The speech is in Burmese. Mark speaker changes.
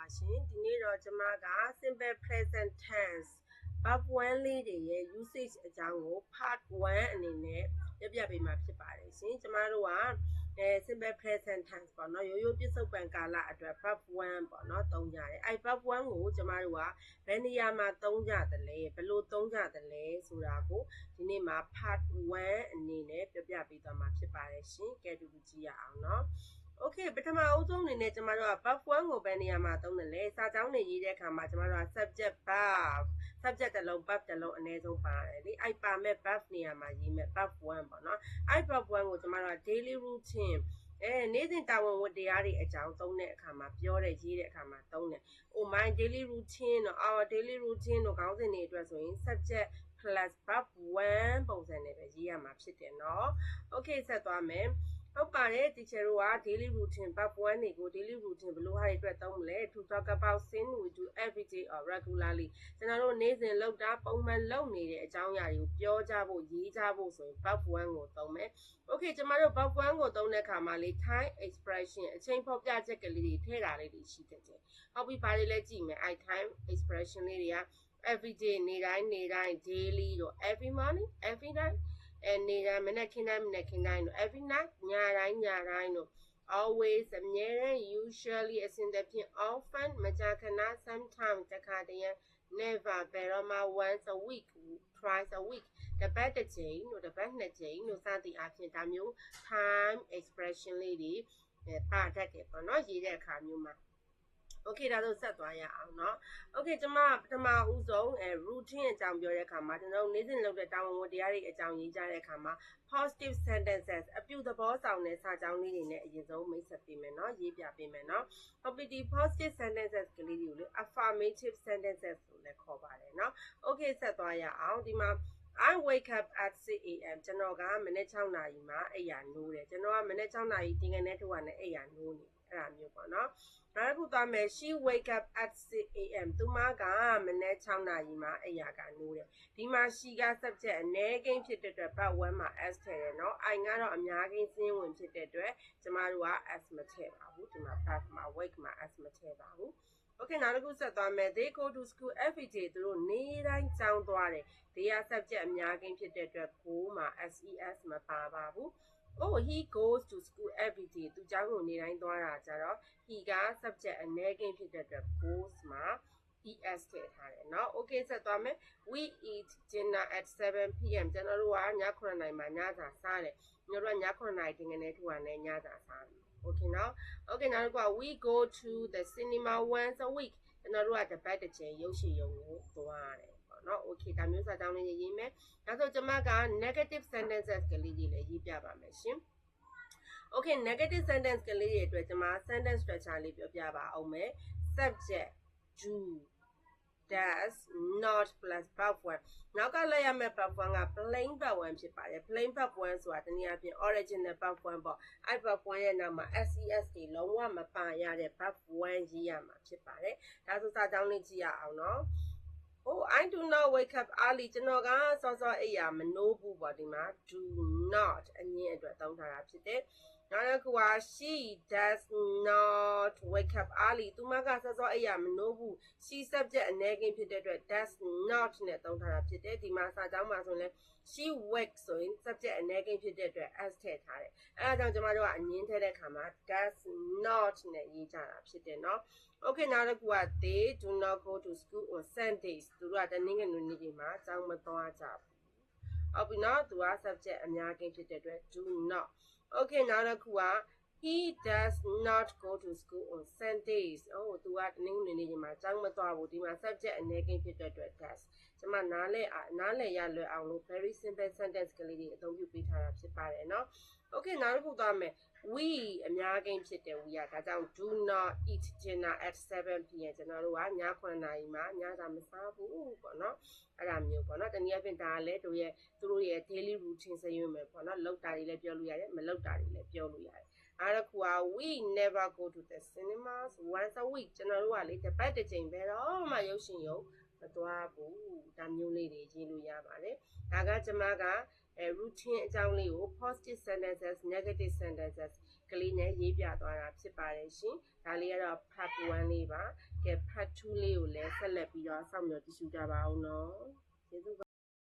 Speaker 1: ပါရှင်ဒီနေ့တော့ကျွန်မက simple present tense verb 1လေးတွေရဲ့ usage အကြောင်းကို part 1အနေနဲ့ပြပေးမှာဖြစ်ပါတယ်ရှင်ကျွန်မတို့ကsimple present tense ပေါ့နော်ရိုးရိုးပြစ္ဆုတ်ပံကာလအတွက် verb 1ပေါ့နော်သုံးကြတယ်အဲ့ verb 1ကိုကျွန်မတို့ကဘယ်နေရာမှာသုံးကြသလဲဘယ်လိုသုံးကြသလဲဆိုတာကိုဒီနေ့မှာ part 1အနေနဲ့ပြပေးသွားမှာဖြစ်ပါတယ်ရှင်ကဲတူကြည့်ရအောင်နော်Okay ပထမအဦးဆုံးအနေနဲ့ကျမတို့က verb 1ကိုဘယ်နေရာမှာသုံးတယ်လဲစာကြောင်းတွေရေးတဲ့အခါမှာကျမတို့က subject verb subject တစ်လုံး verb တစ်လုံးအနည်းဆုံးပါတယ်လေအဲ့ပါမဲ့ verb နေရာမှာရေးမဲ့ verb 1ပေါ့နော်အဲ့ verb 1ကိုကျမတို့က daily routine နေ့စဉ်တာဝန်ဝတ္တရားတွေအကြောင်းသုံးတဲ့အခါမှာပြောတဲ့ရေးတဲ့အခါမှာသုံးတယ် Oh my daily routine တော့ our daily routine တို့ခေါင်းစဉ်တွေအတွက်ဆိုရင် subject plus verb 1ပုံစံနဲ့ပဲရေးရမှာဖြစ်တယ်เนาะ Okay ဆက်သွားမယ်ဟုတ်ပါတယ် teacher တို့က daily routine verb 1တွေကို daily routine ဘယ်လိုဟာတွေအတွက်သုံးမလဲ to talk about things we do every day or regularly ကျွန်တော်တို့နေ့စဉ်လုပ်တာပုံမှန်လုပ်နေတဲ့အကြောင်းအရာတွေကိုပြောကြဖို့ရေးကြဖို့ဆိုရင် verb 1ကိုသုံးမယ် Okay ကျွန်တော်တို့ verb 1ကိုသုံးတဲ့အခါမှာလေ time expression အချိန်ဖော်ပြချက်ကလေးတွေထည့်တာလေးတွေရှိတတ်တယ်ဟုတ်ပြီဘာတွေလဲကြည့်မယ်အဲ့ time expression လေးတွေက every day နေ့တိုင်း daily တို့ every morning every nightနေ့တိုင်းမနေ့ခင်းတိုင်းတို့ every night ညတိုင်းတို့ always အမြဲတမ်း usually အစဉ်သဖြင့် often မကြာခဏ sometimes တခါတရံ never ဘယ်တော့မှ once a week twice a week တစ်ပတ်တစ်ကြိမ်တို့တစ်ပတ်နှစ်ကြိမ်တို့စသည်အားဖြင့်ဒါမျိုး time expression လေးတွေပါတတ်တယ်ပေါ့နော်ရေးတဲ့အခါမျိုးမှာOkay ဒါဆိုဆက်သွားရအောင်เนาะ Okay ကျွန်မပထမဦးဆုံးroutine အကြောင်းပြောတဲ့အခါမှာကျွန်တော်နေ့စဉ်လုပ်တဲ့တာဝန်ဝတ္တရားတွေအကြောင်းရေးကြတဲ့အခါမှာ positive sentences အပြုသဘောဆောင်တဲ့စာကြောင်းလေးတွေနဲ့အရင်ဆုံးမိတ်ဆက်ပေးမယ်เนาะရေးပြပေးမယ်เนาะ Property positive sentences ကလေးတွေကိုလေ affirmative sentences လို့လည်းခေါ်ပါတယ်เนาะ Okay ဆက်သွားရအောင်ဒီမှာI wake up at 6 a.m. ကျွန်တော်ကမနေ့6နာရီမှာအိပ်ယာနိုးတယ်ကျွန်တော်ကမနေ့6နာရီတင်ငယ်နဲ့ထုတ်ရနဲ့အိပ်ယာနိုးနေအဲ့ဒါမျိုးပေါ့နော်နောက်တစ်ခုသွားမယ် she wake up at 6 a.m. သူမကမနေ့6နာရီမှာအိပ်ယာကနိုးတယ်ဒီမှာ she က subject အနည်းကိန်းဖြစ်တဲ့အတွက် part 1မှာ s ထည့်တယ်နော် I ကတော့အများကိန်းစင်းဝင်ဖြစ်တဲ့အတွက်ကျမတို့က s မထည့်ပါဘူးဒီမှာ part မှာ wake မှာ s မထည့်ပါဘူးOkay နောက်တစ်ခုဆက်သွားမယ် they go to school every day သူတို့နေ့တိုင်းကျောင်းသွားတယ် they are subject အများကိန်းဖြစ်တဲ့အတွက် go မှာ ses မပါပါဘူး Oh he goes to school every day သူကျောင်းကိုနေ့တိုင်းသွားတာကြတော့ he က subject အနည်းကိန်းဖြစ်တဲ့အတွက် goes မှာ es ထည့်ထားတယ်เนาะ Okay ဆက်သွားမယ် we eat dinner at 7 p.m. ကျွန်တော်တို့ကည9နာရီမှာညစာစားတယ်ကျွန်တော်တို့ကည9နာရီတင်ငယ်နဲ့ထိုးရနဲ့ညစာစားတယ်Okay နော် Okay နောက်တစ်ခုက we go to the cinema once a week ကျွန်တော်တို့ကတစ်ပတ်တစ်ချိန်ရုပ်ရှင်ရုံကိုသွားတယ်ပေါ့နော် Okay ဒါမျိုးစာကြောင်းလေးရေးမယ်နောက်ဆိုကျွန်မက negative sentences ကလေးတွေလည်းရေးပြပါမယ်ရှင် Okay negative sentence ကလေးတွေအတွက်ကျွန်မ sentence structure လေးပြောပြပါအောင်မယ် subject do does not plus verb 1နောက်ကလိုက်ရမယ့် verb 1က plain verb 1ဖြစ်ပါတယ် plain verb 1ဆိုတာတနည်းအားဖြင့် original verb 1ပေါ့အဲ့ verb 1ရဲ့နောက်မှာ ses တွေလုံးဝမပါရတဲ့ verb 1ရေးရမှာဖြစ်ပါတယ်ဒါဆိုစာကြောင်းလေးကြည့်ရအောင်နော် Oh I do not wake up early ကျွန်တော်ကစောစောအိပ်ယာမနိုးဘူးပေါ့ဒီမှာ do not အငင်းအတွက်သုံးထားတာဖြစ်တယ်နောက်တစ်ခုက she does not wake up early သူမကစောစောအိပ်ယာမနိုးဘူး she subject အနည်းကိန်းဖြစ်တဲ့အတွက် does not နဲ့သုံးထားတာဖြစ်တယ်ဒီမှာစာကြောင်းမှာဆိုရင် she wakes ဆိုရင် subject အနည်းကိန်းဖြစ်တဲ့အတွက် s ထည့်ထားတယ်အဲဒါကြောင့်ကျွန်မတို့ကအငင်းထည့်တဲ့အခါမှာ does not နဲ့ရေးကြတာဖြစ်တယ်เนาะ Okay နောက်တစ်ခုက they do not go to school on Sundays သူတို့ကတနင်္ဂနွေနေ့တွေမှာကျောင်းမသွားကြဘူးဟုတ်ပြီနော်သူက subject အများကိန်းဖြစ်တဲ့အတွက် do not Okay နောက်တစ်ခုက he does not go to school on Sundays သူကတနင်္ဂနွေနေ့တွေမှာကျောင်းမသွားဘူးဒီမှာ subject အနည်းကိန်းဖြစ်တဲ့အတွက် does ကျွန်မနားလည်ရလွယ်အောင်လို့ very simple sentence ကလေးတွေအသုံးပြုပေးထားတာဖြစ်ပါတယ်နော် Okay နောက်တစ်ခုသွားမယ် we အများကိန်းဖြစ်တယ် we ဒါကြောင့် do not eat dinner at 7 p.m. ကျွန်တော်တို့ကည9နာရီမှာညစာမစားဘူးပေါ့နော်အဲ့ဒါမျိုးပေါ့နော်တနည်းအားဖြင့်ဒါလည်းသူတို့ရဲ့ daily routine စရွေးမယ်ပေါ့နော်လုပ်တာတွေလည်းပြောလို့ရတယ်မလုပ်တာတွေလည်းပြောလို့ရတယ်အားတစ်ခုက we never go to the cinemas once a week ကျွန်တော်တို့ကလေတစ်ပတ်တစ်ချိန်ပဲတော့မှရုပ်ရှင်ရုံမသွားဘူးဒါမျိုးလေးတွေရေးလို့ရပါတယ်ဒါကကျွန်မကroutine အကြောင်းလေးကို positive sentences negative sentences ကလေးနဲ့ရေးပြသွားတာဖြစ်ပါတယ်ရှင်ဒါလေးကတော့ part 1လေးပါကဲ part 2လေးကိုလည်းဆက်လက်ပြီးတော့စောင့်မျှော်ကြည့်ရှုကြပါဦးနော်ကျေးဇူး